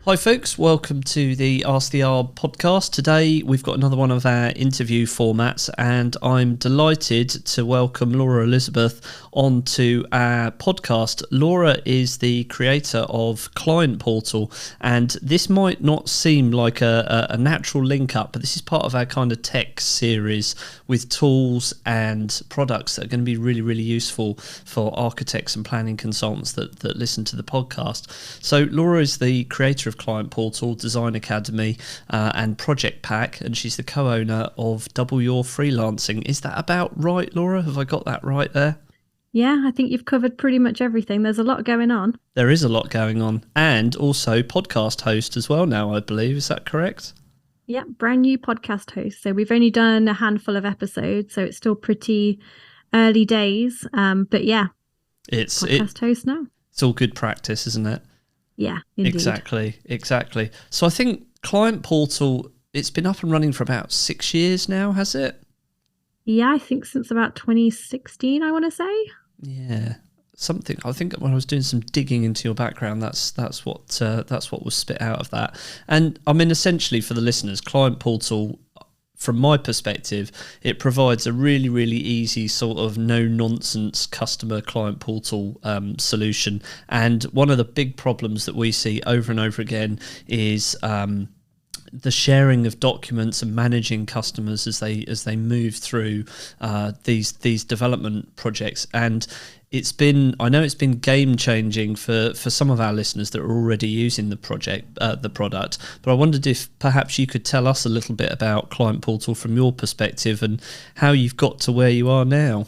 Hi folks, welcome to the Ask the Arb podcast. Today we've got another one of our interview formats and I'm delighted to welcome Laura Elizabeth onto our podcast. Laura is the creator of Client Portal, and this might not seem like a natural link up, but this is part of our kind of tech series with tools and products that are going to be really, really useful for architects and planning consultants that listen to the podcast. So Laura is the creator of Client Portal, Design Academy and Project Pack, and she's the co-owner of Double Your Freelancing. Is that about right, Laura? Have I got that right there? Yeah, I think you've covered pretty much everything. There's a lot going on. There is a lot going on, and also podcast host as well now, I believe. Is that correct? Yeah, brand new podcast host. So we've only done a handful of episodes, so it's still pretty early days. But yeah, it's podcast host now. It's all good practice, isn't it? Yeah, indeed. Exactly. So I think Client Portal, it's been up and running for about 6 years now, has it? Yeah, I think since about 2016, I want to say. Yeah, something. I think when I was doing some digging into your background, that's what was spit out of that. And I mean, essentially for the listeners, Client Portal, from my perspective, it provides a really, really easy sort of no-nonsense customer client portal solution. And one of the big problems that we see over and over again is the sharing of documents and managing customers as they move through these development projects. And I know it's been game changing for some of our listeners that are already using the product, but I wondered if perhaps you could tell us a little bit about Client Portal from your perspective and how you've got to where you are now.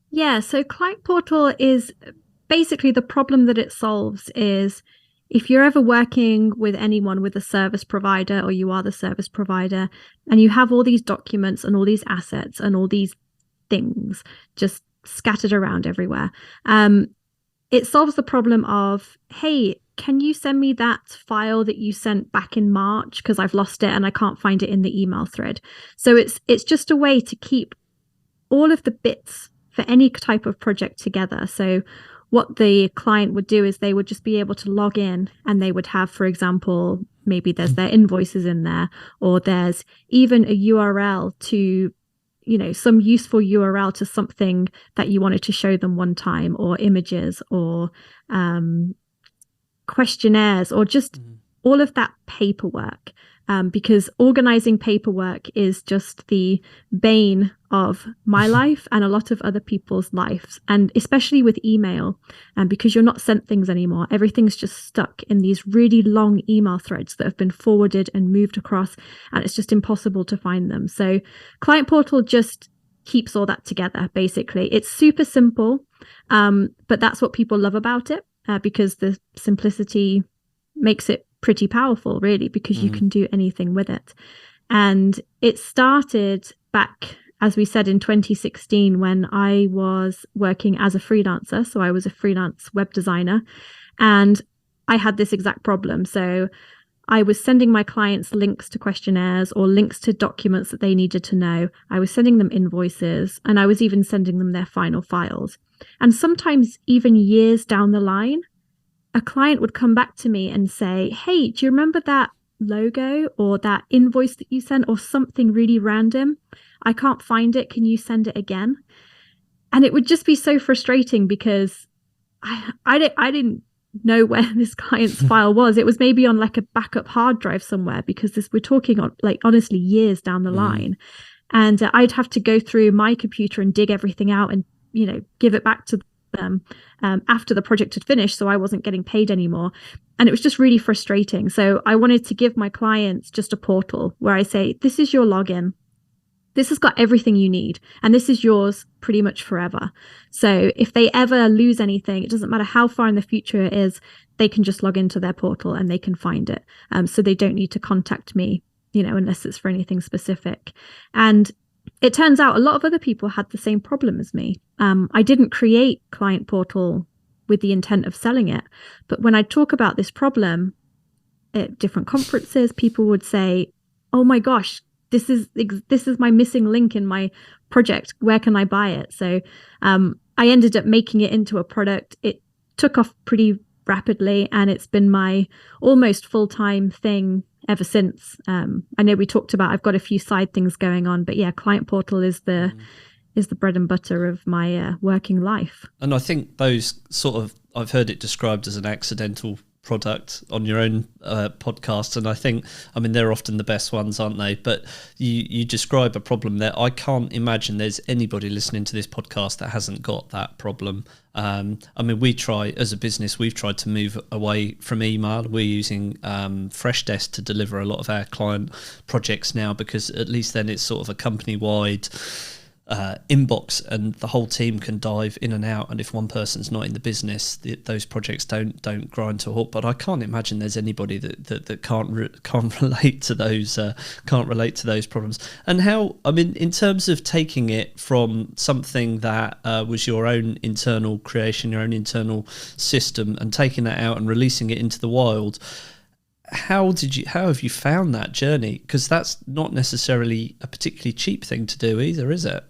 Yeah, so Client Portal is basically, the problem that it solves is if you're ever working with anyone, with a service provider, or you are the service provider, and you have all these documents and all these assets and all these things just scattered around everywhere, it solves the problem of, hey, can you send me that file that you sent back in March, because I've lost it and I can't find it in the email thread. So it's just a way to keep all of the bits for any type of project together. So what the client would do is they would just be able to log in and they would have, for example, maybe there's their invoices in there, or there's even a URL to, some useful URL to something that you wanted to show them one time, or images, or questionnaires, or just all of that paperwork. Because organizing paperwork is just the bane of my life and a lot of other people's lives, and especially with email, because you're not sent things anymore. Everything's just stuck in these really long email threads that have been forwarded and moved across, and it's just impossible to find them. So Client Portal just keeps all that together, basically. It's super simple, but that's what people love about it, because the simplicity makes it pretty powerful, really, because you can do anything with it. And it started back, as we said, in 2016, when I was working as a freelancer. So I was a freelance web designer, and I had this exact problem. So I was sending my clients links to questionnaires or links to documents that they needed to know. I was sending them invoices, and I was even sending them their final files. And sometimes even years down the line, a client would come back to me and say, hey, do you remember that logo or that invoice that you sent, or something really random? I can't find it. Can you send it again? And it would just be so frustrating, because I didn't know where this client's file was. It was maybe on like a backup hard drive somewhere, because we're talking on, like, honestly, years down the line. And I'd have to go through my computer and dig everything out and, give it back to them after the project had finished, so I wasn't getting paid anymore. And it was just really frustrating. So I wanted to give my clients just a portal where I say, this is your login, this has got everything you need, and this is yours pretty much forever. So if they ever lose anything, it doesn't matter how far in the future it is, they can just log into their portal and they can find it. So they don't need to contact me, unless it's for anything specific. And it turns out a lot of other people had the same problem as me. I didn't create Client Portal with the intent of selling it, but when I talk about this problem at different conferences, people would say, oh my gosh, this is my missing link in my project. Where can I buy it? So I ended up making it into a product. It took off pretty rapidly, and it's been my almost full-time thing ever since. I know we talked about I've got a few side things going on, but yeah, Client Portal is the bread and butter of my working life. And I think those sort of, I've heard it described as an accidental product on your own podcast, and I think, I mean, they're often the best ones, aren't they? But you describe a problem there. I can't imagine there's anybody listening to this podcast that hasn't got that problem. I mean, we try, as a business, we've tried to move away from email. We're using Freshdesk to deliver a lot of our client projects now, because at least then it's sort of a company-wide inbox, and the whole team can dive in and out, and if one person's not in the business, those projects don't grind to a halt. But I can't imagine there's anybody that can't relate to those problems. And how, I mean, in terms of taking it from something that was your own internal creation, your own internal system, and taking that out and releasing it into the wild, how have you found that journey? Because that's not necessarily a particularly cheap thing to do either, is it?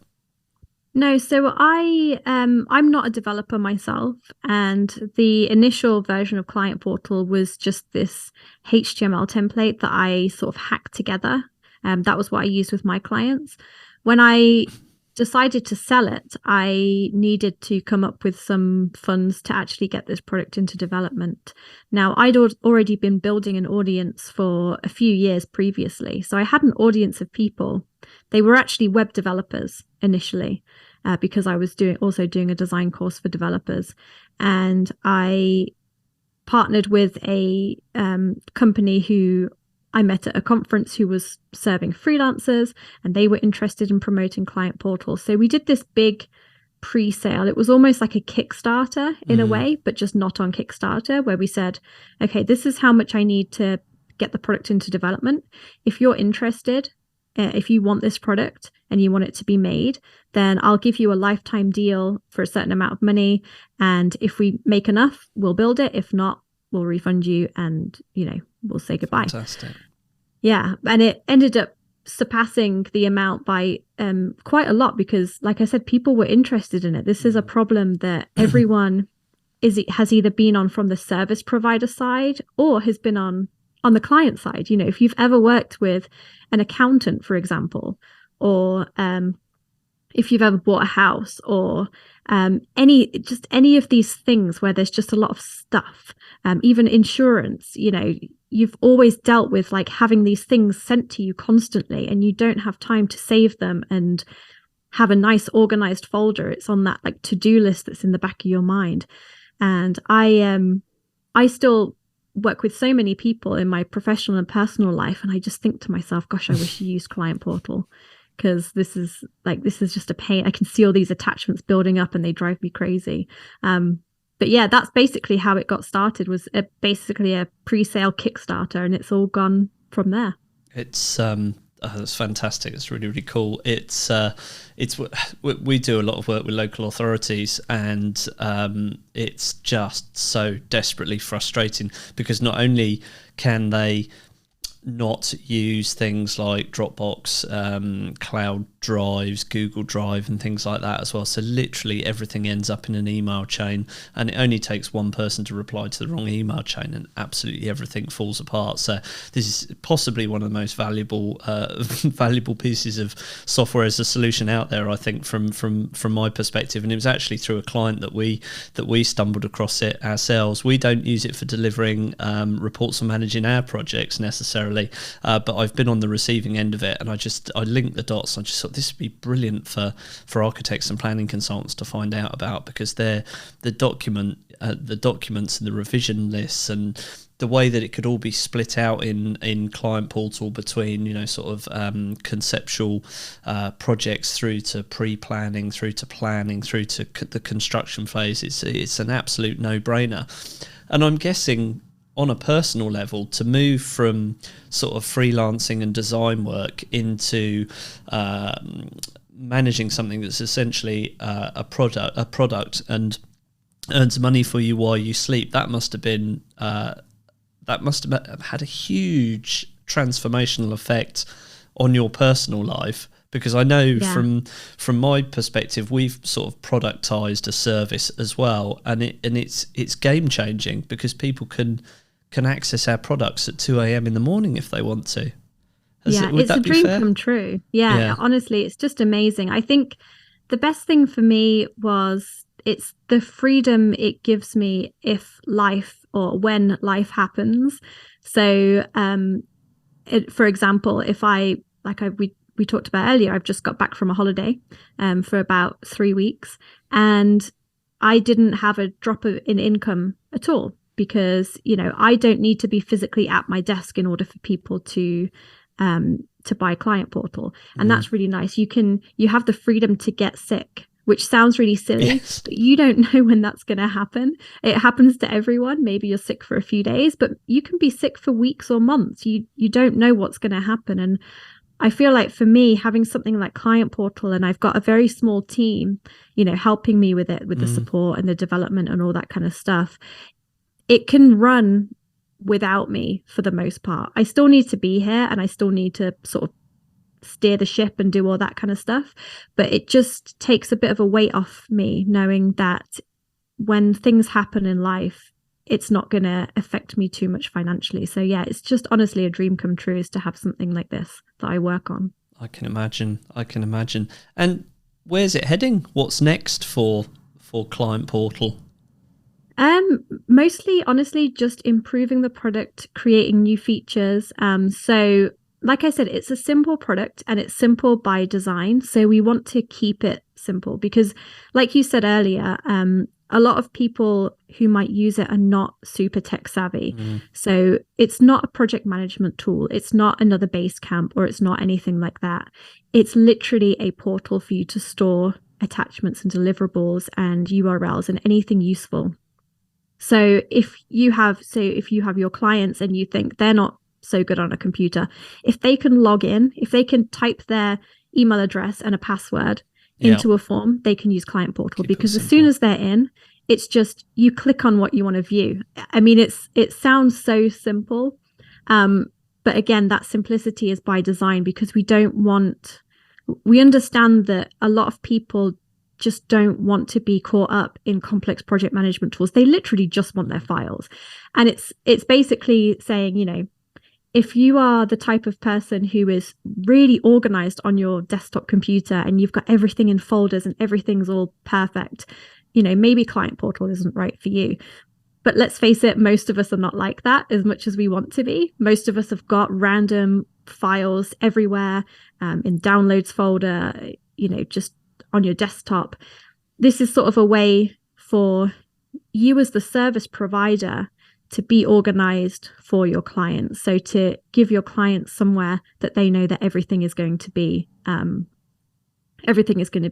No, so I'm not a developer myself, and the initial version of Client Portal was just this HTML template that I sort of hacked together. That was what I used with my clients. When I decided to sell it, I needed to come up with some funds to actually get this product into development. Now, I'd already been building an audience for a few years previously, so I had an audience of people. They were actually web developers initially, because I was also doing a design course for developers, and I partnered with a company who I met at a conference who was serving freelancers, and they were interested in promoting Client Portal. So we did this big pre-sale. It was almost like a Kickstarter in a way, but just not on Kickstarter, where we said, okay, this is how much I need to get the product into development. If you're interested, if you want this product and you want it to be made, then I'll give you a lifetime deal for a certain amount of money. And if we make enough, we'll build it. If not, we'll refund you, and, we'll say goodbye. Fantastic. Yeah. And it ended up surpassing the amount by quite a lot, because, like I said, people were interested in it. This is a problem that everyone has either been on from the service provider side or has been on the client side. If you've ever worked with an accountant, for example, or if you've ever bought a house, or any of these things where there's just a lot of stuff, even insurance, you've always dealt with like having these things sent to you constantly, and you don't have time to save them and have a nice organized folder. It's on that like to-do list that's in the back of your mind. And I still work with so many people in my professional and personal life, and I just think to myself, gosh, I wish you used Client Portal, because this is just a pain. I can see all these attachments building up and they drive me crazy. But yeah, that's basically how it got started, was basically a pre-sale Kickstarter, and it's all gone from there. It's that's fantastic. It's really, really cool. It's we do a lot of work with local authorities, and it's just so desperately frustrating, because not only can they not use things like Dropbox, cloud drives, Google Drive and things like that as well. So literally everything ends up in an email chain, and it only takes one person to reply to the wrong email chain and absolutely everything falls apart. So this is possibly one of the most valuable valuable pieces of software as a solution out there, I think, from my perspective. And it was actually through a client that we stumbled across it ourselves. We don't use it for delivering reports or managing our projects necessarily, but I've been on the receiving end of it, and I linked the dots. I just thought this would be brilliant for architects and planning consultants to find out about, because they're the documents and the revision lists and the way that it could all be split out in Client Portal between sort of conceptual projects through to pre-planning, through to planning, through to the construction phase. It's an absolute no-brainer. And I'm guessing, on a personal level, to move from sort of freelancing and design work into managing something that's essentially a product and earns money for you while you sleep, that must have had a huge transformational effect on your personal life, Because I know Yeah. from my perspective, we've sort of productized a service as well, and it's game changing because people can access our products at 2 a.m. in the morning if they want to. Would It's a that be dream fair? come true. Yeah, honestly, it's just amazing. I think the best thing for me was it's the freedom it gives me if life or when life happens. So, for example, if we talked about earlier, I've just got back from a holiday for about 3 weeks, and I didn't have a drop in income at all because, I don't need to be physically at my desk in order for people to buy Client Portal. And that's really nice. You have the freedom to get sick, which sounds really silly, Yes. but you don't know when that's going to happen. It happens to everyone. Maybe you're sick for a few days, but you can be sick for weeks or months. You don't know what's going to happen. And I feel like for me, having something like Client Portal, and I've got a very small team, helping me with it, with the support and the development and all that kind of stuff, it can run without me for the most part. I still need to be here and I still need to sort of steer the ship and do all that kind of stuff. But it just takes a bit of a weight off me knowing that when things happen in life, it's not going to affect me too much financially. So yeah, it's just honestly a dream come true is to have something like this that I work on. I can imagine. And where's it heading? What's next for Client Portal? Mostly, honestly, just improving the product, creating new features. So like I said, it's a simple product and it's simple by design. So we want to keep it simple because like you said earlier, a lot of people who might use it are not super tech savvy. So it's not a project management tool. It's not another Basecamp or it's not anything like that. It's literally a portal for you to store attachments and deliverables and URLs and anything useful. So if you have your clients and you think they're not so good on a computer, if they can log in, if they can type their email address and a password into a form, they can use Client Portal because as soon as they're in, it's just you click on what you want to view. I mean, it sounds so simple, but again, that simplicity is by design because we understand that a lot of people just don't want to be caught up in complex project management tools. They literally just want their files. And it's basically saying, if you are the type of person who is really organized on your desktop computer and you've got everything in folders and everything's all perfect, maybe Client Portal isn't right for you. But let's face it, most of us are not like that as much as we want to be. Most of us have got random files everywhere in downloads folder, just on your desktop. This is sort of a way for you as the service provider to be organized for your clients. So to give your clients somewhere that they know that everything is going to be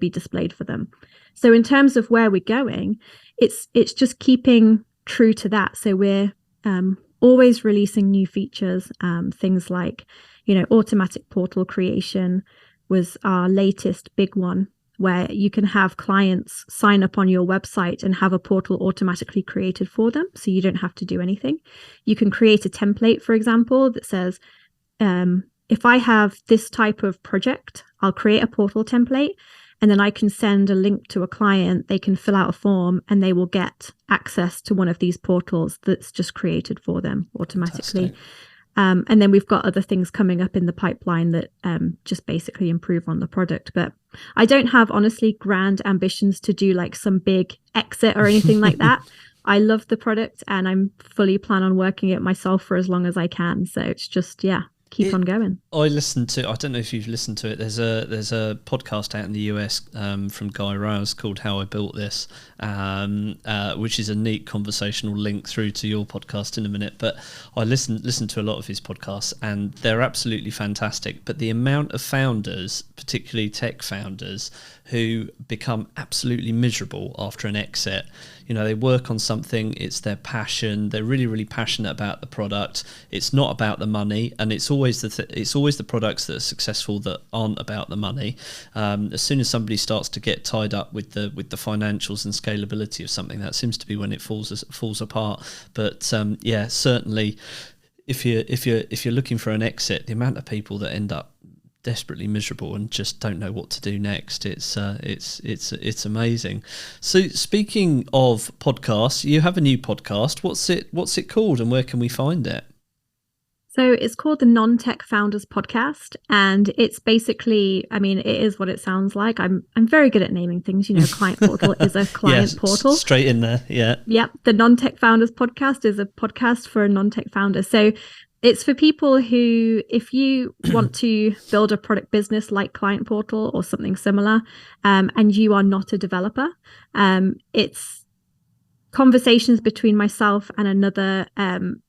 displayed for them. So in terms of where we're going, it's just keeping true to that. So we're always releasing new features, things like, automatic portal creation was our latest big one, where you can have clients sign up on your website and have a portal automatically created for them. So you don't have to do anything. You can create a template, for example, that says, if I have this type of project, I'll create a portal template and then I can send a link to a client. They can fill out a form and they will get access to one of these portals that's just created for them automatically. And then we've got other things coming up in the pipeline that just basically improve on the product. But I don't have, honestly, grand ambitions to do like some big exit or anything like that. I love the product and I'm fully plan on working it myself for as long as I can. So it's just, keep on going. I don't know if you've listened to it. There's a podcast out in the US from Guy Raz called How I Built This, which is a neat conversational link through to your podcast in a minute. But I listen to a lot of his podcasts and they're absolutely fantastic. But the amount of founders, particularly tech founders, who become absolutely miserable after an exit. They work on something, it's their passion, they're really, really passionate about the product. It's not about the money, and it's always the products that are successful that aren't about the money. As soon as somebody starts to get tied up with the financials and scalability of something, that seems to be when it falls apart. But certainly if you're looking for an exit, the amount of people that end up desperately miserable and just don't know what to do next. It's amazing. So speaking of podcasts, you have a new podcast. What's it called, and where can we find it? So it's called the Non-Tech Founders Podcast, and it's basically, I mean, it is what it sounds like. I'm very good at naming things. Client Portal is a client portal. Straight in there, yeah. Yep. The Non-Tech Founders Podcast is a podcast for a non-tech founder. So it's for people who, if you want to build a product business like Client Portal or something similar, and you are not a developer, it's conversations between myself and another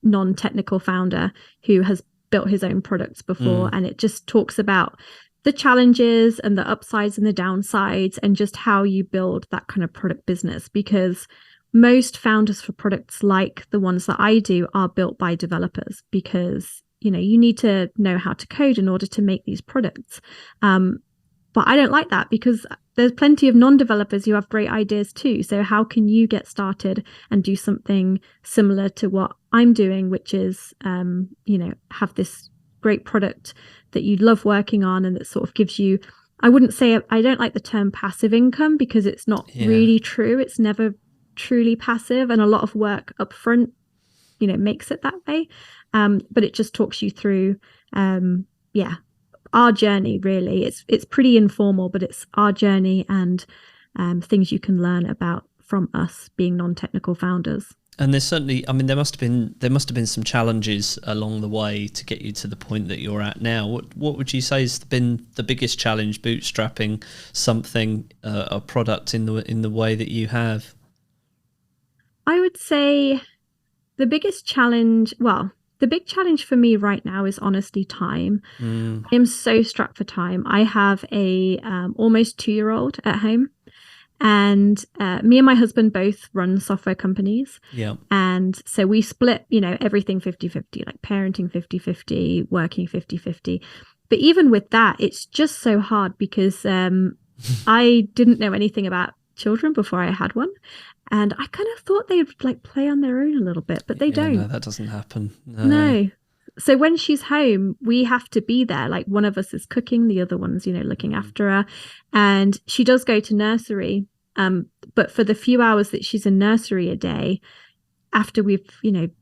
non-technical founder who has built his own products before. And it just talks about the challenges and the upsides and the downsides and just how you build that kind of product business. Because most founders for products like the ones that I do are built by developers, because you need to know how to code in order to make these products. But I don't like that, because there's plenty of non-developers who have great ideas too. So how can you get started and do something similar to what I'm doing, which is, have this great product that you love working on and that sort of gives you, I wouldn't say, I don't like the term passive income, because it's not really true. It's never truly passive, and a lot of work up front, makes it that way. But it just talks you through, our journey, really. It's pretty informal, but it's our journey and things you can learn about from us being non-technical founders. And there's certainly, I mean, there must have been some challenges along the way to get you to the point that you're at now. What would you say has been the biggest challenge bootstrapping something, a product in the way that you have? I would say the biggest challenge, the big challenge for me right now is honestly time. I am so strapped for time. I have a almost 2-year-old at home, and me and my husband both run software companies. Yeah. And so we split, everything 50-50, like parenting 50-50, working 50-50. But even with that, it's just so hard, because I didn't know anything about children before I had one. And I kind of thought they would like play on their own a little bit, but they don't. No, that doesn't happen. No. So when she's home, we have to be there. Like, one of us is cooking, the other one's, looking after her. And she does go to nursery. But for the few hours that she's in nursery a day, after we've,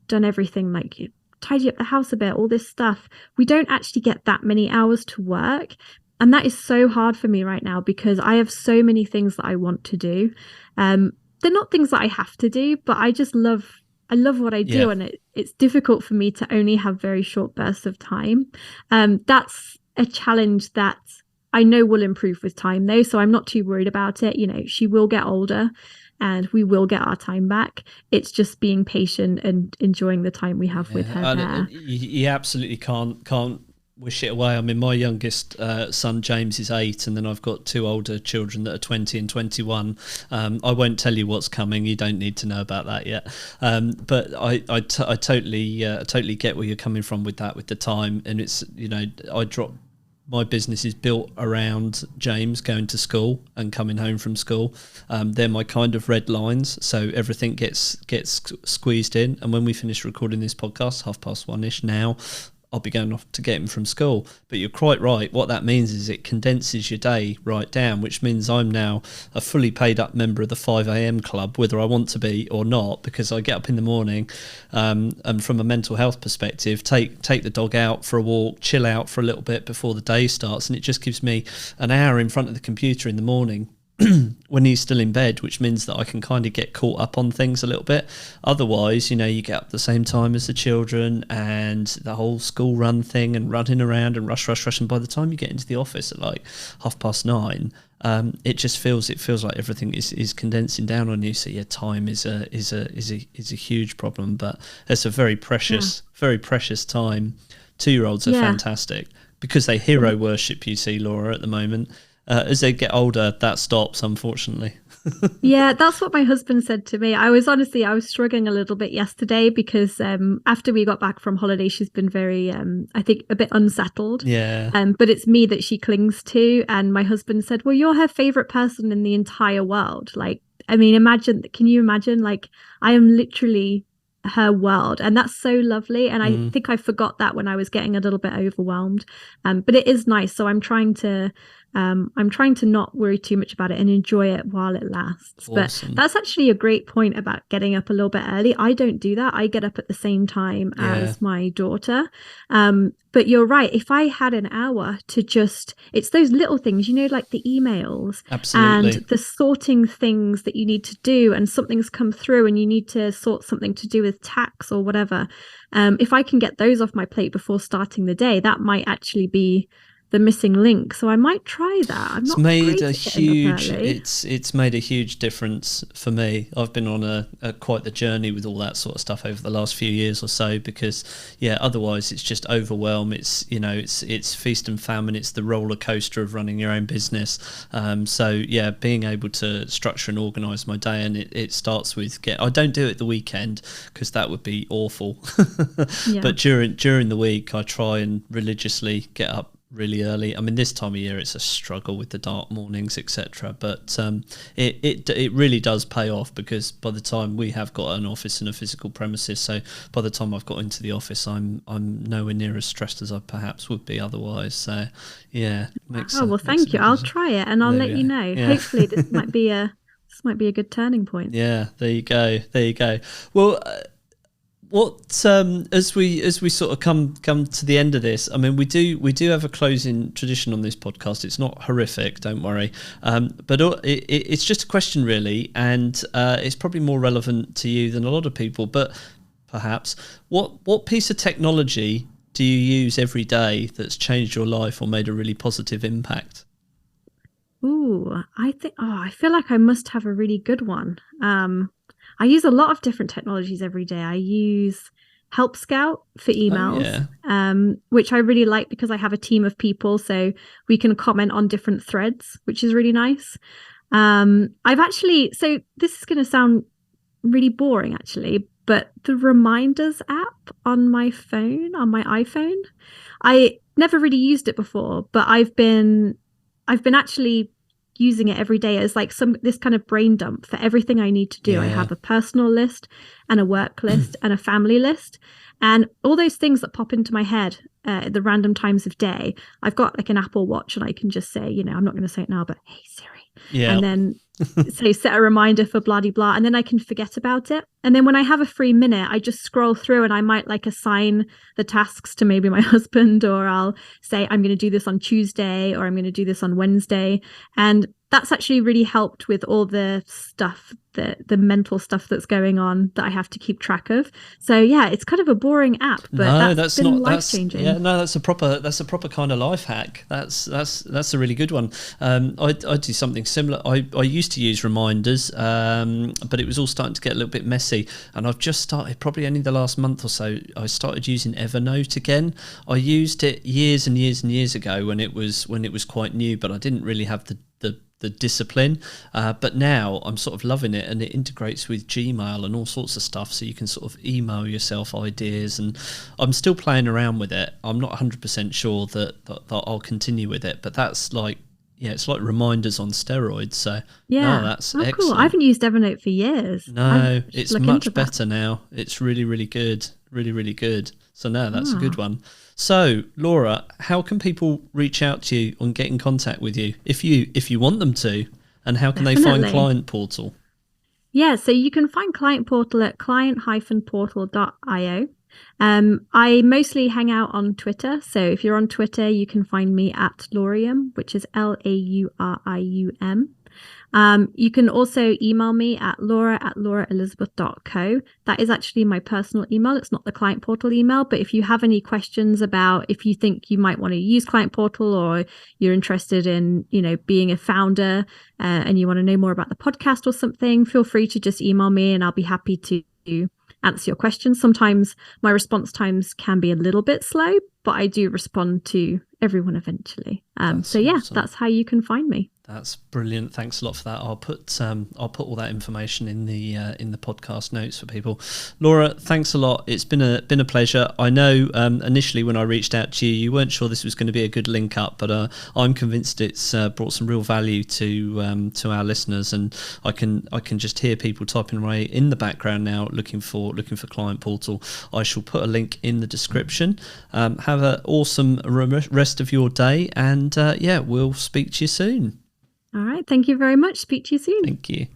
done everything, like tidy up the house a bit, all this stuff, we don't actually get that many hours to work. And that is so hard for me right now, because I have so many things that I want to do. They're not things that I have to do, but I love what I do. And it's difficult for me to only have very short bursts of time. That's a challenge that I know will improve with time, though. So I'm not too worried about it. She will get older and we will get our time back. It's just being patient and enjoying the time we have with her there. You absolutely can't wish it away. I mean, my youngest son James is 8, and then I've got 2 older children that are 20 and 21. I won't tell you what's coming. You don't need to know about that yet. But I totally get where you're coming from with that, with the time. And it's, my business is built around James going to school and coming home from school. They're my kind of red lines, so everything gets squeezed in. And when we finish recording this podcast, 1:30ish now, I'll be going off to get him from school. But you're quite right. What that means is it condenses your day right down, which means I'm now a fully paid up member of the 5 a.m. club, whether I want to be or not, because I get up in the morning and from a mental health perspective, take the dog out for a walk, chill out for a little bit before the day starts. And it just gives me an hour in front of the computer in the morning when he's still in bed, which means that I can kind of get caught up on things a little bit. Otherwise, you get up at the same time as the children and the whole school run thing and running around and rush. And by the time you get into the office at like 9:30, it feels like everything is condensing down on you. So yeah, time is a huge problem, but it's a very precious time. 2-year-olds are fantastic because they hero worship, you see, Laura, at the moment. As they get older, that stops, unfortunately. Yeah, that's what my husband said to me. I was struggling a little bit yesterday because after we got back from holiday, she's been very, I think, a bit unsettled. Yeah. But it's me that she clings to. And my husband said, well, you're her favorite person in the entire world. Like, I mean, can you imagine? Like, I am literally her world, and that's so lovely. And I think I forgot that when I was getting a little bit overwhelmed, but it is nice. So I'm trying to not worry too much about it and enjoy it while it lasts. Awesome. But that's actually a great point about getting up a little bit early. I don't do that. I get up at the same time as my daughter. But you're right. If I had an hour to just, it's those little things, like the emails. Absolutely. And the sorting things that you need to do, and something's come through and you need to sort something to do with tax or whatever. If I can get those off my plate before starting the day, that might actually be the missing link. So I might try that. It's made a huge difference for me. I've been on a quite the journey with all that sort of stuff over the last few years or so, because otherwise it's just overwhelm. It's it's feast and famine. It's the roller coaster of running your own business. Being able to structure and organize my day, and it starts with I don't do it the weekend because that would be awful. But during the week I try and religiously get up really early. I mean, this time of year it's a struggle with the dark mornings, etc. But it really does pay off, because by the time we have got an office and a physical premises, so by the time I've got into the office, I'm nowhere near as stressed as I perhaps would be otherwise. So makes sense. Well, thank you. I'll try it and I'll let you know. Hopefully this might be a good turning point. Yeah, there you go. Well, what as we sort of come to the end of this, I mean, we do have a closing tradition on this podcast. It's not horrific, don't worry, but it's just a question really, and it's probably more relevant to you than a lot of people. But perhaps what piece of technology do you use every day that's changed your life or made a really positive impact? Ooh, I feel like I must have a really good one. I use a lot of different technologies every day. I use Help Scout for emails, which I really like because I have a team of people, so we can comment on different threads, which is really nice. So this is going to sound really boring actually, but the reminders app on my iPhone, I never really used it before, but I've been actually using it every day as like this kind of brain dump for everything I need to do. I have a personal list and a work list and a family list, and all those things that pop into my head at the random times of day. I've got like an Apple Watch, and I can just say, I'm not going to say it now, but hey Siri, and then set a reminder for blah de blah, and then I can forget about it. And then when I have a free minute, I just scroll through and I might like assign the tasks to maybe my husband, or I'll say I'm going to do this on Tuesday, or I'm going to do this on Wednesday. And that's actually really helped with all the stuff, the mental stuff that's going on that I have to keep track of. So it's kind of a boring app, but that's been life-changing. That's a proper kind of life hack. That's a really good one. I do something similar. I used to use reminders, but it was all starting to get a little bit messy, and I've just started, probably only the last month or so, I started using Evernote again. I used it years and years and years ago when it was quite new, but I didn't really have the discipline, but now I'm sort of loving it, and it integrates with Gmail and all sorts of stuff, so you can sort of email yourself ideas, and I'm still playing around with it. I'm not 100% sure that I'll continue with it, but that's like, it's like reminders on steroids. So that's excellent. Cool. I haven't used Evernote for years. No, it's much better now. It's really, really good. Really, really good. So that's a good one. So, Laura, how can people reach out to you and get in contact with you if you want them to? And how can they find Client Portal? Yeah, so you can find Client Portal at client-portal.io. I mostly hang out on Twitter. So if you're on Twitter, you can find me at Laurium, which is Laurium. You can also email me at laura@lauraelizabeth.co. That is actually my personal email. It's not the Client Portal email, but if you have any questions about, if you think you might want to use Client Portal, or you're interested in, being a founder, and you want to know more about the podcast or something, feel free to just email me and I'll be happy to answer your questions. Sometimes my response times can be a little bit slow, but I do respond to everyone eventually. Awesome. That's how you can find me. That's brilliant. Thanks a lot for that. I'll put all that information in the podcast notes for people. Laura, thanks a lot. It's been a pleasure. I know initially when I reached out to you, you weren't sure this was going to be a good link up, but I'm convinced it's brought some real value to our listeners, and I can just hear people typing away in the background now, looking for Client Portal. I shall put a link in the description. Have an awesome rest of your day, and we'll speak to you soon. All right. Thank you very much. Speak to you soon. Thank you.